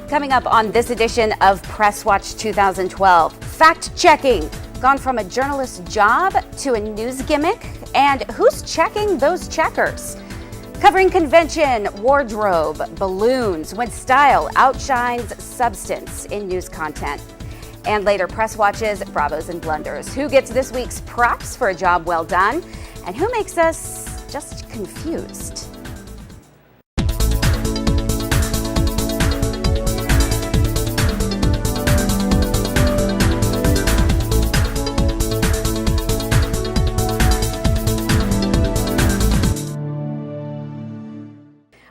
Coming up on this edition of Press Watch 2012, fact-checking, gone from a journalist's job to a news gimmick, and who's checking those checkers? Covering convention, wardrobe, balloons, when style outshines substance in news content. And later, Press Watch's bravos and blunders. Who gets this week's props for a job well done? And who makes us just confused?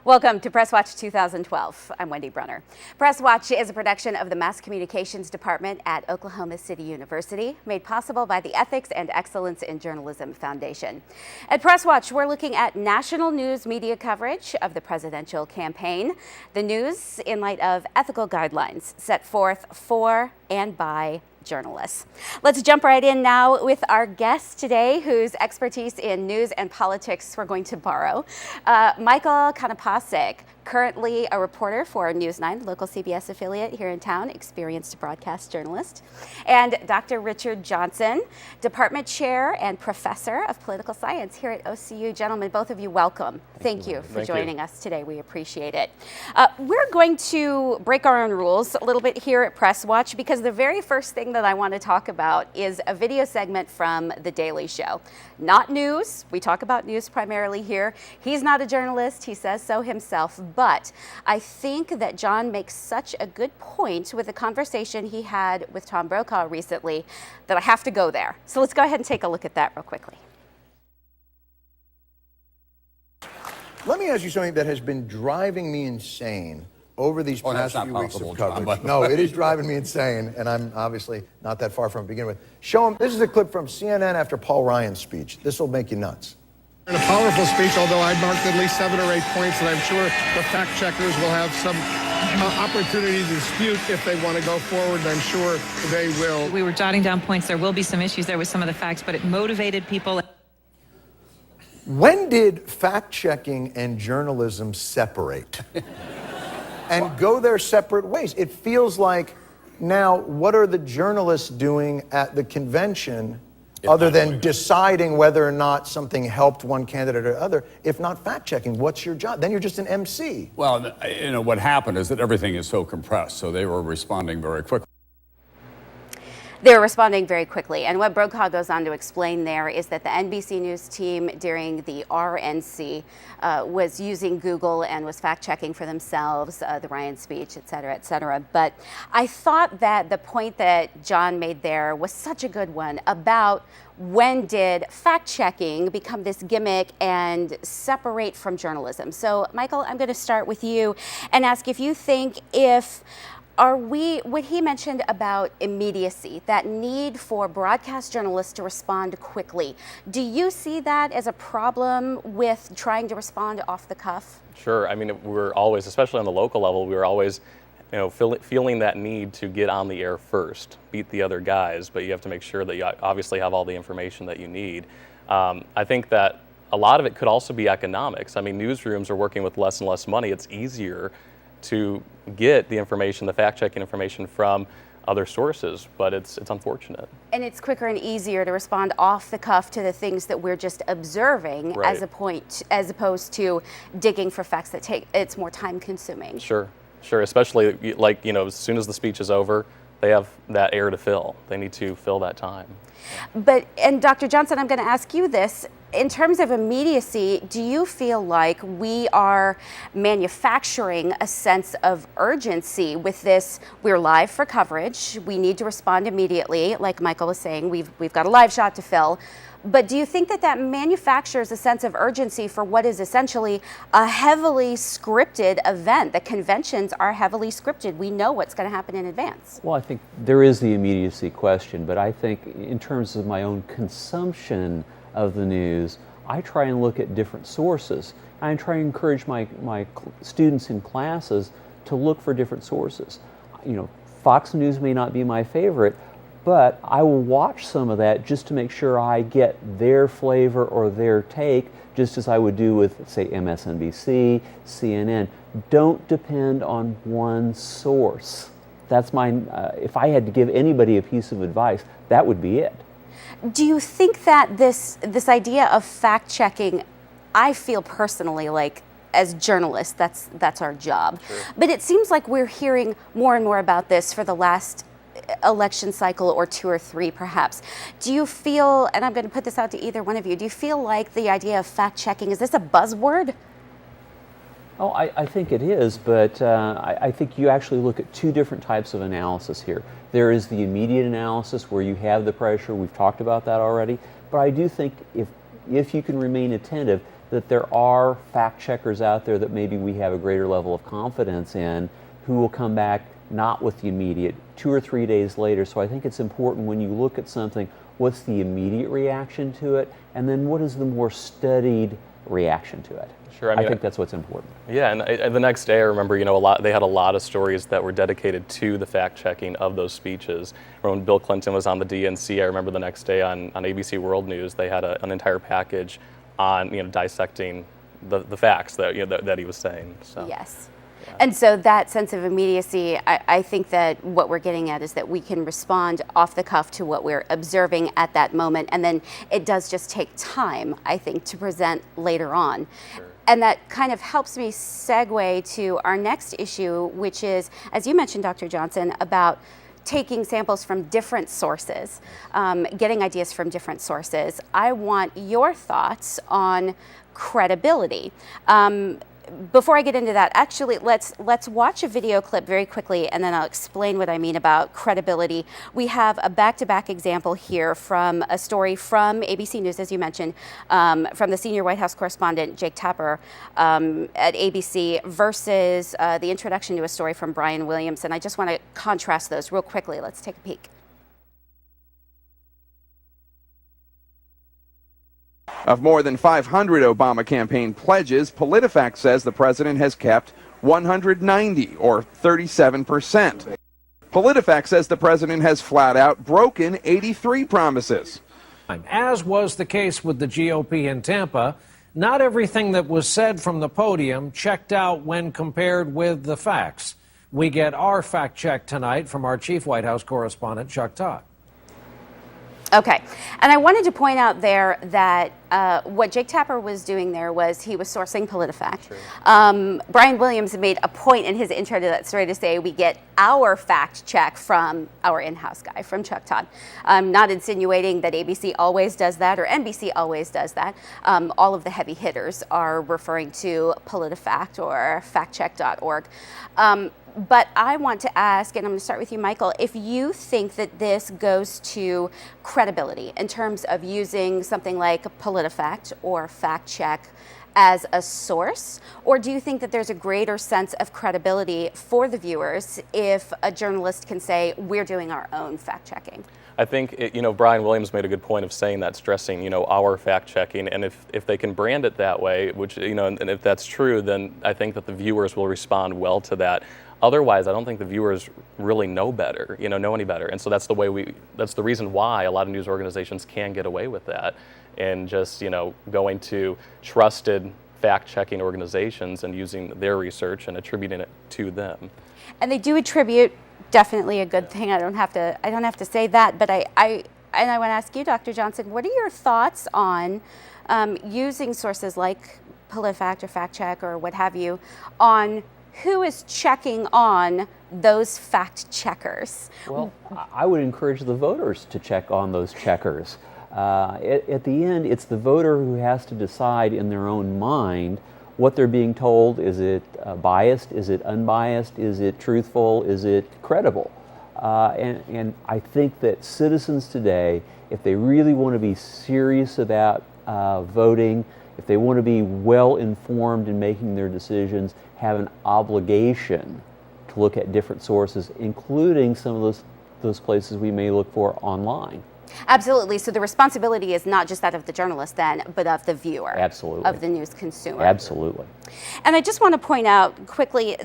Welcome to Press Watch 2012. I'm Wendy Brunner. Press Watch is a production of the Mass Communications Department at Oklahoma City University, made possible by the Ethics and Excellence in Journalism Foundation. At Press Watch, we're looking at national news media coverage of the presidential campaign, the news in light of ethical guidelines set forth for and by journalists. Let's jump right in now with our guest today, whose expertise in news and politics we're going to borrow. Michael Konopasek, currently a reporter for News 9, the local CBS affiliate here in town, experienced broadcast journalist. And Dr. Richard Johnson, department chair and professor of political science here at OCU. Gentlemen, both of you, welcome. Thank you for joining us today. We appreciate it. We're going to break our own rules a little bit here at Press Watch, because the very first thing that I want to talk about is a video segment from The Daily Show. Not news. We talk about news primarily here. He's not a journalist. He says so himself. But I think that John makes such a good point with the conversation he had with Tom Brokaw recently that I have to go there. So let's go ahead and take a look at that real quickly. Let me ask you something that has been driving me insane over these past few weeks of coverage. No, it is driving me insane, and I'm obviously not that far from it to begin with. Show them, this is a clip from CNN after Paul Ryan's speech. This will make you nuts. In a powerful speech, although I marked at least 7 or 8 points, and I'm sure the fact checkers will have some opportunity to dispute if they want to go forward, and I'm sure they will. We were jotting down points. There will be some issues there with some of the facts, but it motivated people. When did fact-checking and journalism separate and go their separate ways? It feels like now, what are the journalists doing at the convention other than deciding whether or not something helped one candidate or other? If not fact-checking, what's your job? Then you're just an MC. Well, you know, what happened is that everything is so compressed, so they were responding very quickly. They're responding very quickly. And what Brokaw goes on to explain there is that the NBC News team during the RNC was using Google and was fact-checking for themselves, the Ryan speech, et cetera, et cetera. But I thought that the point that John made there was such a good one about when did fact-checking become this gimmick and separate from journalism. So, Michael, I'm going to start with you and ask if you think what he mentioned about immediacy, that need for broadcast journalists to respond quickly. Do you see that as a problem with trying to respond off the cuff? Sure. I mean, we're always, especially on the local level, we were always, feeling that need to get on the air first, beat the other guys, but you have to make sure that you obviously have all the information that you need. I think that a lot of it could also be economics. I mean, newsrooms are working with less and less money. It's easier to get the information, the fact-checking information from other sources, but it's unfortunate. And it's quicker and easier to respond off the cuff to the things that we're just observing, right, as opposed to digging for facts that it's more time consuming. Sure, especially as soon as the speech is over, they have that air to fill. They need to fill that time. And Dr. Johnson, I'm going to ask you this. In terms of immediacy, do you feel like we are manufacturing a sense of urgency with this? We're live for coverage. We need to respond immediately. Like Michael was saying, we've got a live shot to fill. But do you think that manufactures a sense of urgency for what is essentially a heavily scripted event? The conventions are heavily scripted. We know what's going to happen in advance. Well, I think there is the immediacy question, but I think in terms of my own consumption of the news, I try and look at different sources. I try and encourage my students in classes to look for different sources. Fox News may not be my favorite, but I will watch some of that just to make sure I get their flavor or their take, just as I would do with, say, MSNBC, CNN, don't depend on one source. That's if I had to give anybody a piece of advice, that would be it. Do you think that this idea of fact-checking, I feel personally like as journalists, that's our job. Sure. But it seems like we're hearing more and more about this for the last election cycle or 2 or 3 perhaps. Do you feel, and I'm going to put this out to either one of you, do you feel like the idea of fact-checking, is this a buzzword? Oh, I think it is, but I think you actually look at 2 different types of analysis here. There is the immediate analysis where you have the pressure. We've talked about that already. But I do think if you can remain attentive, that there are fact checkers out there that maybe we have a greater level of confidence in, who will come back not with the immediate, 2 or 3 days later. So I think it's important when you look at something, what's the immediate reaction to it, and then what is the more studied reaction to it. Sure, I think that's what's important. Yeah, and the next day I remember, they had a lot of stories that were dedicated to the fact-checking of those speeches. When Bill Clinton was on the DNC, I remember the next day on ABC World News, they had an entire package on dissecting the facts that he was saying. So. Yes. Yeah. And so that sense of immediacy, I think that what we're getting at is that we can respond off the cuff to what we're observing at that moment, and then it does just take time, I think, to present later on. Sure. And that kind of helps me segue to our next issue, which is, as you mentioned, Dr. Johnson, about taking samples from different sources, getting ideas from different sources. I want your thoughts on credibility. Before I get into that, actually, let's watch a video clip very quickly, and then I'll explain what I mean about credibility. We have a back-to-back example here from a story from ABC News, as you mentioned, from the senior White House correspondent, Jake Tapper, at ABC, versus the introduction to a story from Brian Williamson. I just want to contrast those real quickly. Let's take a peek. Of more than 500 Obama campaign pledges, PolitiFact says the president has kept 190, or 37%. PolitiFact says the president has flat out broken 83 promises. As was the case with the GOP in Tampa, not everything that was said from the podium checked out when compared with the facts. We get our fact check tonight from our chief White House correspondent, Chuck Todd. Okay, and I wanted to point out there that what Jake Tapper was doing there was he was sourcing PolitiFact. Sure. Brian Williams made a point in his intro to that story to say we get our fact check from our in-house guy, from Chuck Todd. I'm not insinuating that ABC always does that or NBC always does that. All of the heavy hitters are referring to PolitiFact or factcheck.org. But I want to ask, and I'm going to start with you, Michael, if you think that this goes to credibility in terms of using something like PolitiFact or FactCheck as a source, or do you think that there's a greater sense of credibility for the viewers if a journalist can say, we're doing our own fact-checking? I think, Brian Williams made a good point of saying that, stressing, our fact-checking, and if they can brand it that way, which, and if that's true, then I think that the viewers will respond well to that. Otherwise, I don't think the viewers really know better, know any better. And so that's the reason why a lot of news organizations can get away with that and just, going to trusted fact-checking organizations and using their research and attributing it to them. And they do attribute, definitely a good thing. I don't have to say that, but I want to ask you, Dr. Johnson, what are your thoughts on using sources like PolitiFact or FactCheck or what have you on who is checking on those fact checkers? Well, I would encourage the voters to check on those checkers. At the end, it's the voter who has to decide in their own mind what they're being told. Is it biased? Is it unbiased? Is it truthful? Is it credible? And I think that citizens today, if they really want to be serious about voting, if they want to be well informed in making their decisions, have an obligation to look at different sources, including some of those places we may look for online. Absolutely. So the responsibility is not just that of the journalist then, but of the viewer. Absolutely. Of the news consumer. Absolutely. And I just want to point out quickly,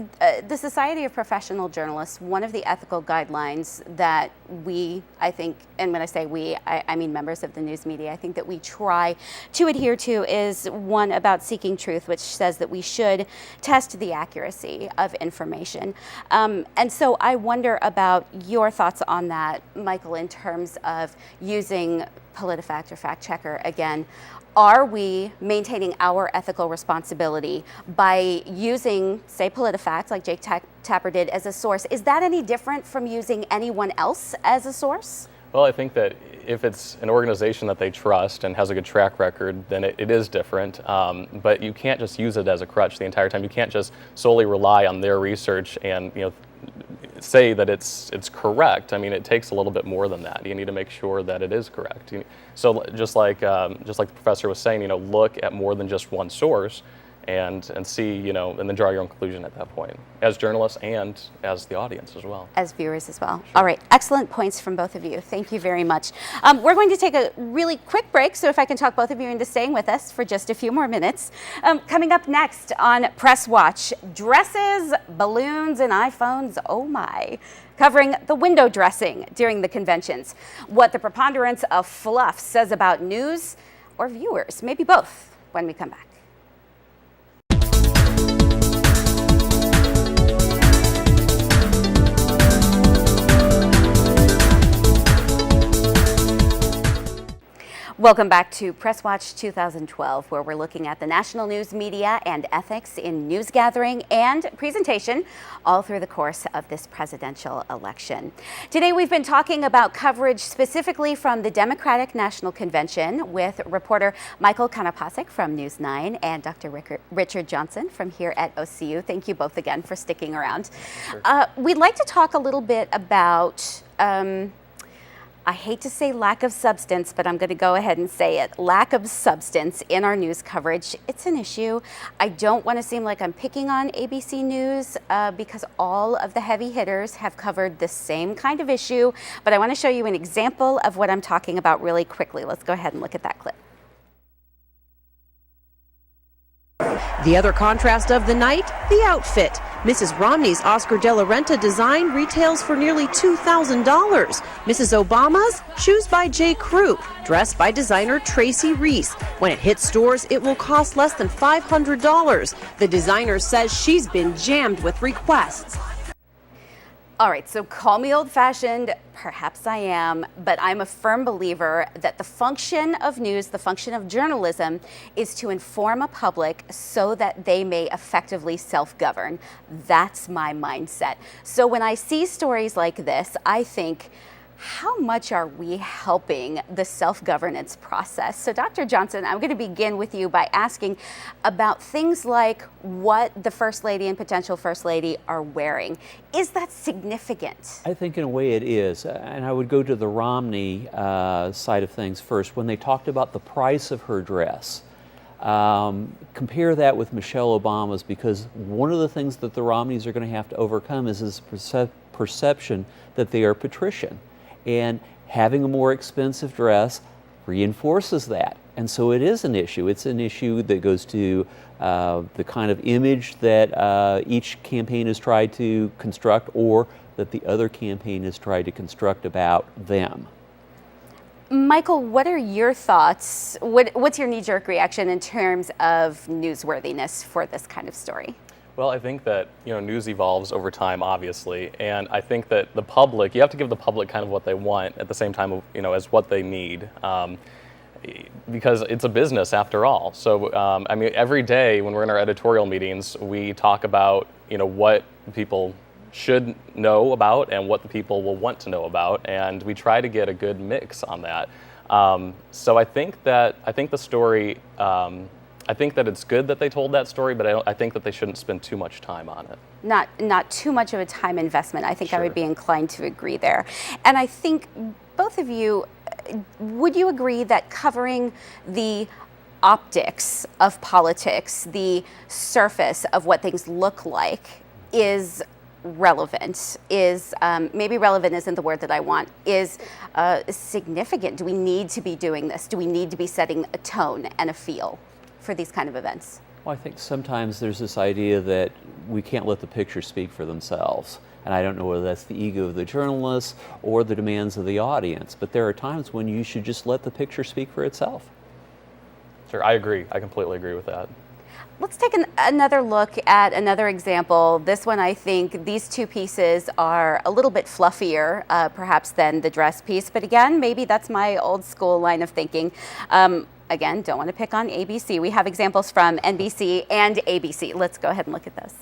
the Society of Professional Journalists, one of the ethical guidelines that we, I think, and when I say we, I mean members of the news media, I think that we try to adhere to is one about seeking truth, which says that we should test the accuracy of information. And so I wonder about your thoughts on that, Michael, in terms of using PolitiFact or Fact Checker again. Are we maintaining our ethical responsibility by using, say, PolitiFact, like Jake Tapper did, as a source? Is that any different from using anyone else as a source? Well, I think that if it's an organization that they trust and has a good track record, then it is different. But you can't just use it as a crutch the entire time. You can't just solely rely on their research and say that it's correct. I mean, it takes a little bit more than that. You need to make sure that it is correct. So just like the professor was saying, look at more than just one source and see, and then draw your own conclusion at that point, as journalists and as the audience as well. As viewers as well. Sure. All right, excellent points from both of you. Thank you very much. We're going to take a really quick break, so if I can talk both of you into staying with us for just a few more minutes. Coming up next on Press Watch, dresses, balloons, and iPhones, oh my. Covering the window dressing during the conventions, what the preponderance of fluff says about news or viewers, maybe both, when we come back. Welcome back to Press Watch 2012, where we're looking at the national news media and ethics in news gathering and presentation all through the course of this presidential election. Today we've been talking about coverage specifically from the Democratic National Convention with reporter Michael Konopasek from News 9 and Dr. Richard Johnson from here at OCU. Thank you both again for sticking around. Sure. We'd like to talk a little bit about I hate to say lack of substance, but I'm going to go ahead and say it. Lack of substance in our news coverage. It's an issue. I don't want to seem like I'm picking on ABC News because all of the heavy hitters have covered the same kind of issue, but I want to show you an example of what I'm talking about really quickly. Let's go ahead and look at that clip. The other contrast of the night, the outfit. Mrs. Romney's Oscar de la Renta design retails for nearly $2,000. Mrs. Obama's, shoes by J. Crew, dress by designer Tracy Reese. When it hits stores, it will cost less than $500. The designer says she's been jammed with requests. All right, so call me old-fashioned, perhaps I am, but I'm a firm believer that the function of news, the function of journalism, is to inform a public so that they may effectively self-govern. That's my mindset. So when I see stories like this, I think, how much are we helping the self-governance process? So Dr. Johnson, I'm going to begin with you by asking about things like what the First Lady and potential First Lady are wearing. Is that significant? I think in a way it is. And I would go to the Romney side of things first. When they talked about the price of her dress, compare that with Michelle Obama's, because one of the things that the Romneys are going to have to overcome is this perception that they are patrician. And having a more expensive dress reinforces that. And so it is an issue. It's an issue that goes to the kind of image that each campaign has tried to construct or that the other campaign has tried to construct about them. Michael, what are your thoughts? What's your knee-jerk reaction in terms of newsworthiness for this kind of story? Well, I think that news evolves over time, obviously, and I think that the public, you have to give the public kind of what they want at the same time, as what they need, because it's a business after all. So, I mean, every day when we're in our editorial meetings, we talk about what people should know about and what the people will want to know about, and we try to get a good mix on that. So I think the story. I think that it's good that they told that story, but I think that they shouldn't spend too much time on it. Not too much of a time investment. I think Sure. I would be inclined to agree there. And I think both of you, would you agree that covering the optics of politics, the surface of what things look like, is relevant? Is maybe relevant isn't the word that I want, is significant? Do we need to be doing this? Do we need to be setting a tone and a feel for these kind of events? Well, I think sometimes there's this idea that we can't let the pictures speak for themselves. And I don't know whether that's the ego of the journalists or the demands of the audience, but there are times when you should just let the picture speak for itself. Sure, I agree. I completely agree with that. Let's take another look at another example. This one, I think these two pieces are a little bit fluffier, perhaps, than the dress piece. But again, maybe that's my old school line of thinking. Again, don't want to pick on ABC. We have examples from NBC and ABC. Let's go ahead and look at this.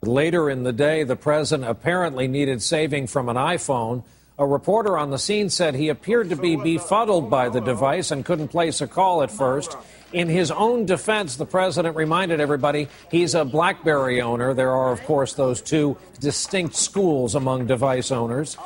Later in the day, the president apparently needed saving from an iPhone. A reporter on the scene said he appeared to be befuddled by the device and couldn't place a call at first. In his own defense, the president reminded everybody he's a BlackBerry owner. There are, of course, those two distinct schools among device owners.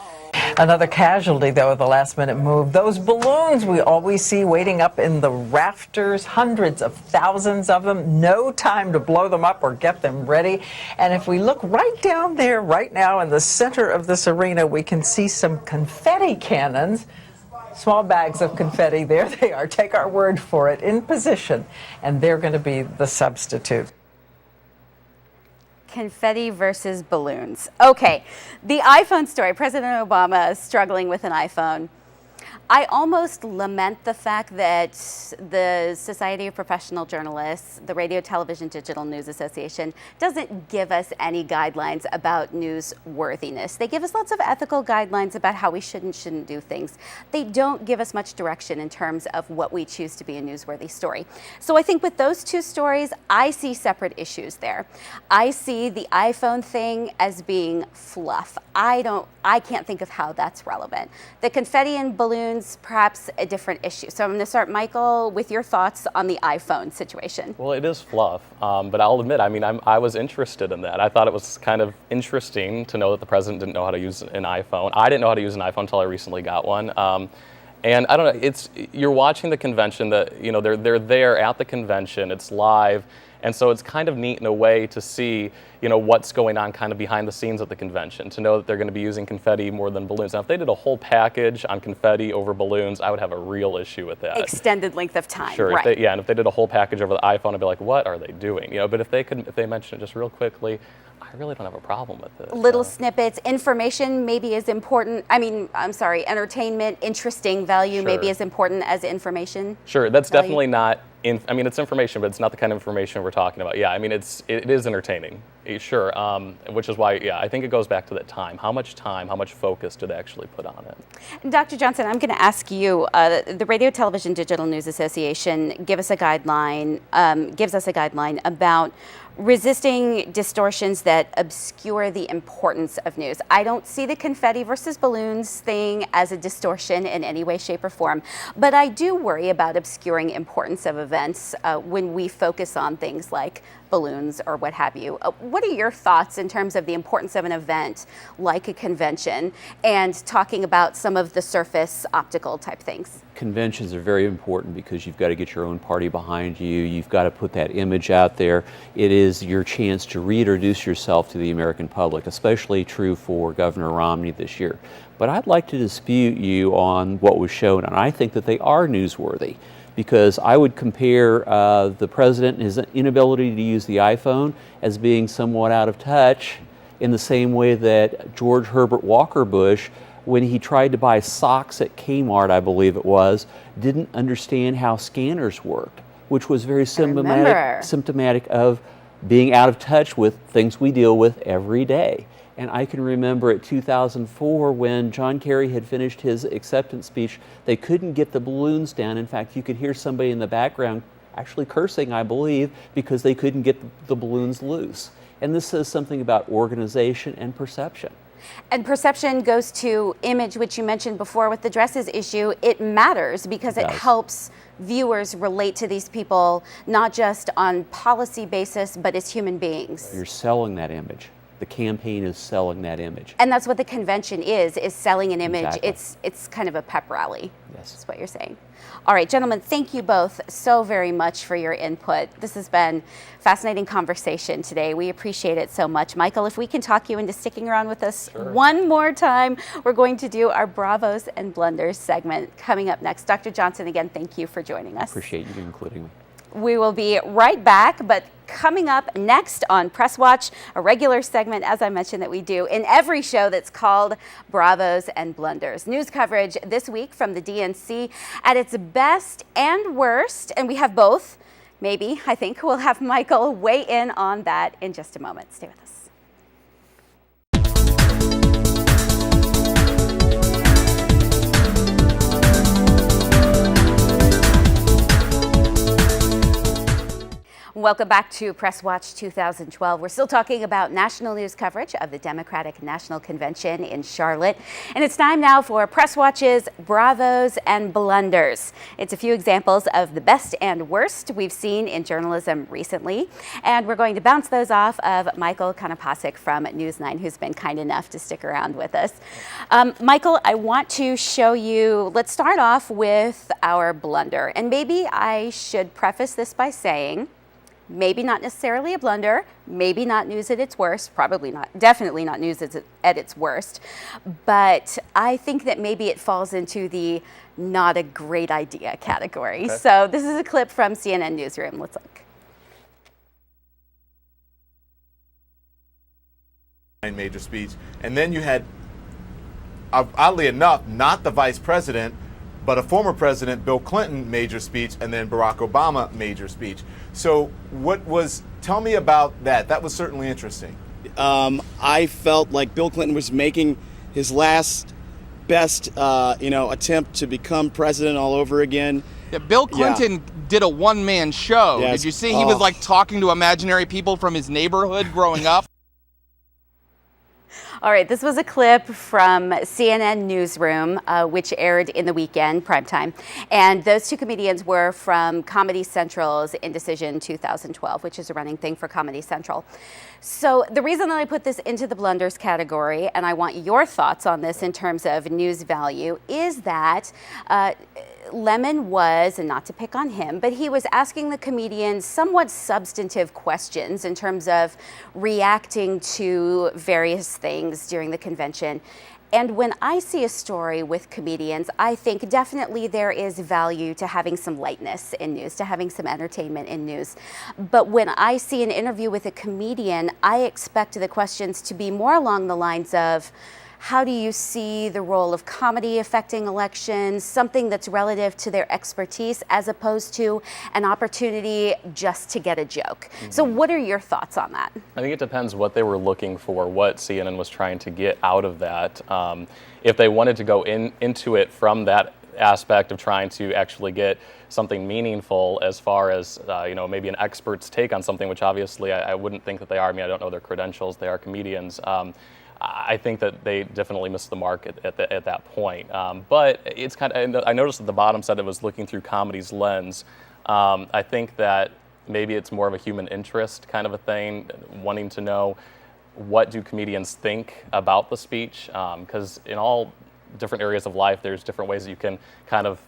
Another casualty, though, of the last-minute move. Those balloons we always see waiting up in the rafters, hundreds of thousands of them. No time to blow them up or get them ready. And if we look right down there right now in the center of this arena, we can see some confetti cannons. Small bags of confetti. There they are. Take our word for it. In position. And they're going to be the substitute. Confetti versus balloons. Okay, the iPhone story. President Obama is struggling with an iPhone. I almost lament the fact that the Society of Professional Journalists, the Radio, Television, Digital News Association, doesn't give us any guidelines about newsworthiness. They give us lots of ethical guidelines about how we should and shouldn't do things. They don't give us much direction in terms of what we choose to be a newsworthy story. So I think with those two stories, I see separate issues there. I see the iPhone thing as being fluff. I can't think of how that's relevant. The confetti and balloons, perhaps a different issue. So I'm going to start, Michael, with your thoughts on the iPhone situation. Well, it is fluff, but I'll admit, I mean, I was interested in that. I thought it was kind of interesting to know that the president didn't know how to use an iPhone. I didn't know how to use an iPhone until I recently got one. And I don't know, you're watching the convention, they're there at the convention, it's live. And so it's kind of neat in a way to see, what's going on kind of behind the scenes at the convention, to know that they're going to be using confetti more than balloons. Now, if they did a whole package on confetti over balloons, I would have a real issue with that. Extended length of time, sure, right. And if they did a whole package over the iPhone, I'd be like, what are they doing? But if they mention it just real quickly, I really don't have a problem with it. Little snippets, information maybe is important. Entertainment, interesting value maybe is important as information. Sure, that's value. Definitely not. It's information, but it's not the kind of information we're talking about. Yeah, it is entertaining, sure. Which is why, I think it goes back to that time. How much focus did they actually put on it? Dr. Johnson, I'm going to ask you. The Radio, Television, Digital News Association gives us a guideline about resisting distortions that obscure the importance of news. I don't see the confetti versus balloons thing as a distortion in any way, shape, or form, but I do worry about obscuring importance of events when we focus on things like balloons or what have you. What are your thoughts in terms of the importance of an event like a convention and talking about some of the surface optical type things? Conventions are very important because you've got to get your own party behind you. You've got to put that image out there. It is your chance to reintroduce yourself to the American public, especially true for Governor Romney this year. But I'd like to dispute you on what was shown, and I think that they are newsworthy, because I would compare the president and his inability to use the iPhone as being somewhat out of touch in the same way that George Herbert Walker Bush, when he tried to buy socks at Kmart, I believe it was, didn't understand how scanners worked, which was very symptomatic of being out of touch with things we deal with every day. And I can remember at 2004 when John Kerry had finished his acceptance speech, they couldn't get the balloons down. In fact, you could hear somebody in the background actually cursing, I believe, because they couldn't get the balloons loose. And this says something about organization and perception. And perception goes to image, which you mentioned before with the dresses issue. It matters because it helps viewers relate to these people, not just on policy basis, but as human beings. You're selling that image. the campaign is selling that image. And that's what the convention is selling an image. Exactly. It's kind of a pep rally. Yes. That's what you're saying. All right, gentlemen, thank you both so very much for your input. This has been fascinating conversation today. We appreciate it so much. Michael, if we can talk you into sticking around with us one more time, we're going to do our Bravos and Blunders segment coming up next. Dr. Johnson, again, thank you for joining us. Appreciate you including me. We will be right back, but coming up next on Press Watch, a regular segment, as I mentioned, that we do in every show that's called Bravos and Blunders. News coverage this week from the DNC at its best and worst, and we have both. Maybe, I think we'll have Michael weigh in on that in just a moment. Stay with us. Welcome back to Press Watch 2012. We're still talking about national news coverage of the Democratic National Convention in Charlotte. And it's time now for Press Watch's Bravos and Blunders. It's a few examples of the best and worst we've seen in journalism recently. And we're going to bounce those off of Michael Konopasek from News 9, who's been kind enough to stick around with us. Michael, I want to show you, let's start off with our blunder. And maybe I should preface this by saying, maybe not necessarily a blunder, maybe not news at its worst, probably not, definitely not news at its worst, but I think that maybe it falls into the not a great idea category. Okay. So this is a clip from CNN Newsroom. Let's look. Major speech, and then you had, oddly enough, not the vice president, but a former president, Bill Clinton, major speech, and then Barack Obama, major speech. So tell me about that. That was certainly interesting. I felt like Bill Clinton was making his last best, attempt to become president all over again. Yeah, Bill Clinton did a one-man show. Yes. Did you see? He was like talking to imaginary people from his neighborhood growing up. All right, this was a clip from CNN Newsroom, which aired in the weekend, primetime. And those two comedians were from Comedy Central's Indecision 2012, which is a running thing for Comedy Central. So the reason that I put this into the blunders category, and I want your thoughts on this in terms of news value, is that Lemon was, and not to pick on him, but he was asking the comedians somewhat substantive questions in terms of reacting to various things during the convention. And when I see a story with comedians, I think definitely there is value to having some lightness in news, to having some entertainment in news. But when I see an interview with a comedian, I expect the questions to be more along the lines of, how do you see the role of comedy affecting elections, something that's relative to their expertise as opposed to an opportunity just to get a joke? Mm-hmm. So what are your thoughts on that? I think it depends what they were looking for, what CNN was trying to get out of that. If they wanted to go into it from that aspect of trying to actually get something meaningful as far as, maybe an expert's take on something, which obviously I wouldn't think that they are. I mean, I don't know their credentials. They are comedians. I think that they definitely missed the mark at that point. But it's kind of, I noticed at the bottom said it was looking through comedy's lens. I think that maybe it's more of a human interest kind of a thing, wanting to know what do comedians think about the speech, because in all different areas of life, there's different ways that you can kind of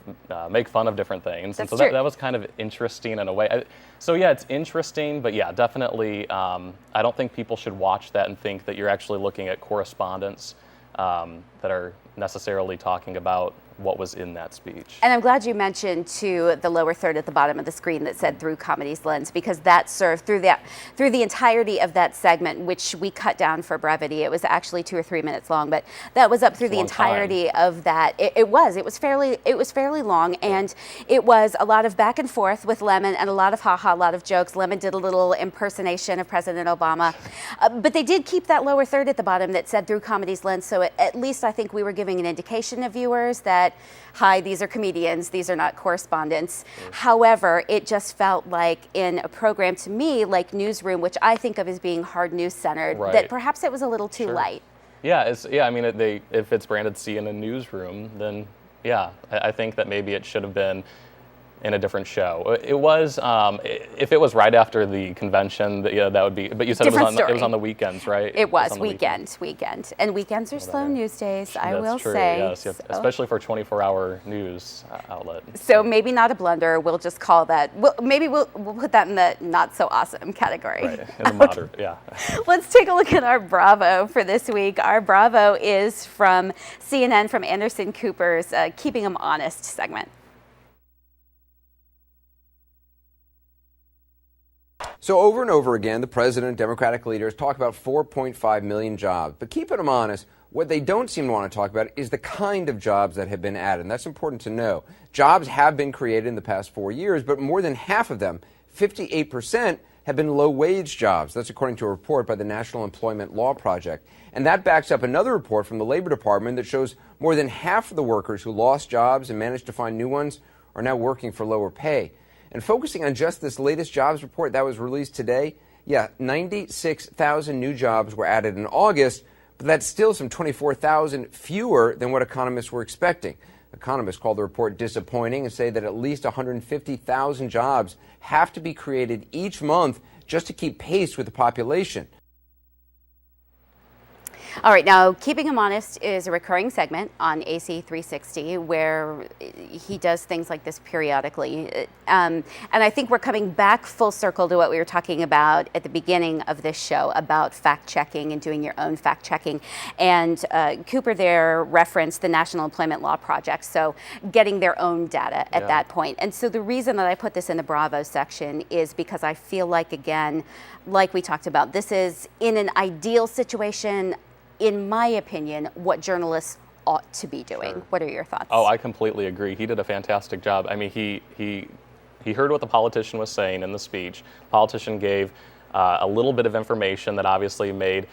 make fun of different things. That's and so true. that was kind of interesting in a way. So yeah, it's interesting, but yeah, definitely, I don't think people should watch that and think that you're actually looking at correspondence that are necessarily talking about what was in that speech. And I'm glad you mentioned to the lower third at the bottom of the screen that said through comedy's lens, because that served through the entirety of that segment, which we cut down for brevity. It was actually 2 or 3 minutes long, but that was up through the entirety of that. It was fairly long, and it was a lot of back and forth with Lemon and a lot of ha-ha, a lot of jokes. Lemon did a little impersonation of President Obama, but they did keep that lower third at the bottom that said through comedy's lens. So at least I think we were giving an indication to viewers that, hi, these are comedians, these are not correspondents. However, it just felt like in a program to me like Newsroom, which I think of as being hard news centered, that perhaps it was a little too light. Yeah, I mean, if it's branded CNN Newsroom, then yeah, I think that maybe it should have been in a different show. It was, if it was right after the convention, that would be, but you said it was on the weekends, right? It was weekend. And weekends are slow news days, I will say. Yes, so. Especially for a 24-hour news outlet. So maybe not a blunder, we'll just call that, maybe we'll put that in the not so awesome category. Right, in the moderate, yeah. Let's take a look at our Bravo for this week. Our Bravo is from CNN, from Anderson Cooper's Keeping Them Honest segment. So over and over again, the president and Democratic leaders talk about 4.5 million jobs. But keeping them honest, what they don't seem to want to talk about is the kind of jobs that have been added. And that's important to know. Jobs have been created in the past 4 years, but more than half of them, 58%, have been low-wage jobs. That's according to a report by the National Employment Law Project. And that backs up another report from the Labor Department that shows more than half of the workers who lost jobs and managed to find new ones are now working for lower pay. And focusing on just this latest jobs report that was released today, 96,000 new jobs were added in August, but that's still some 24,000 fewer than what economists were expecting. Economists call the report disappointing and say that at least 150,000 jobs have to be created each month just to keep pace with the population. All right, now Keeping Him Honest is a recurring segment on AC 360 where he does things like this periodically. And I think we're coming back full circle to what we were talking about at the beginning of this show about fact-checking and doing your own fact-checking. And Cooper there referenced the National Employment Law Project, so getting their own data at that point. And so the reason that I put this in the Bravo section is because I feel like, again, like we talked about, this is in an ideal situation, in my opinion, what journalists ought to be doing. Sure. What are your thoughts? Oh, I completely agree. He did a fantastic job. I mean, he heard what the politician was saying in the speech. The politician gave a little bit of information that obviously made,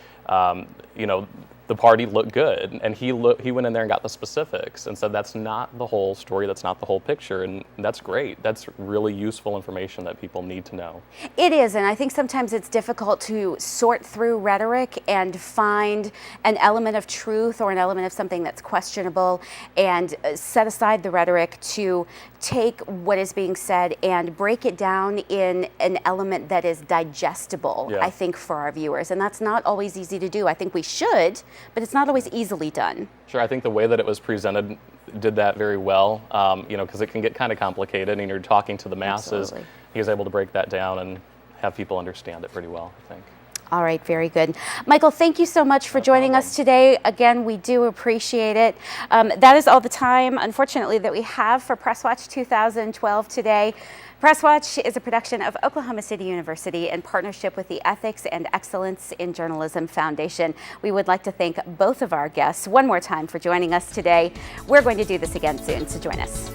the party look good, and he went in there and got the specifics and said that's not the whole story, that's not the whole picture, and that's great. That's really useful information that people need to know. It is, and I think sometimes it's difficult to sort through rhetoric and find an element of truth or an element of something that's questionable and set aside the rhetoric to take what is being said and break it down in an element that is digestible, I think, for our viewers. And that's not always easy to do. I think we should, but it's not always easily done. Sure, I think the way that it was presented did that very well, because it can get kind of complicated and you're talking to the masses. Absolutely. He was able to break that down and have people understand it pretty well, I think. All right, very good. Michael, thank you so much for joining us today. Again, we do appreciate it. That is all the time, unfortunately, that we have for Press Watch 2012 today. Press Watch is a production of Oklahoma City University in partnership with the Ethics and Excellence in Journalism Foundation. We would like to thank both of our guests one more time for joining us today. We're going to do this again soon, so join us.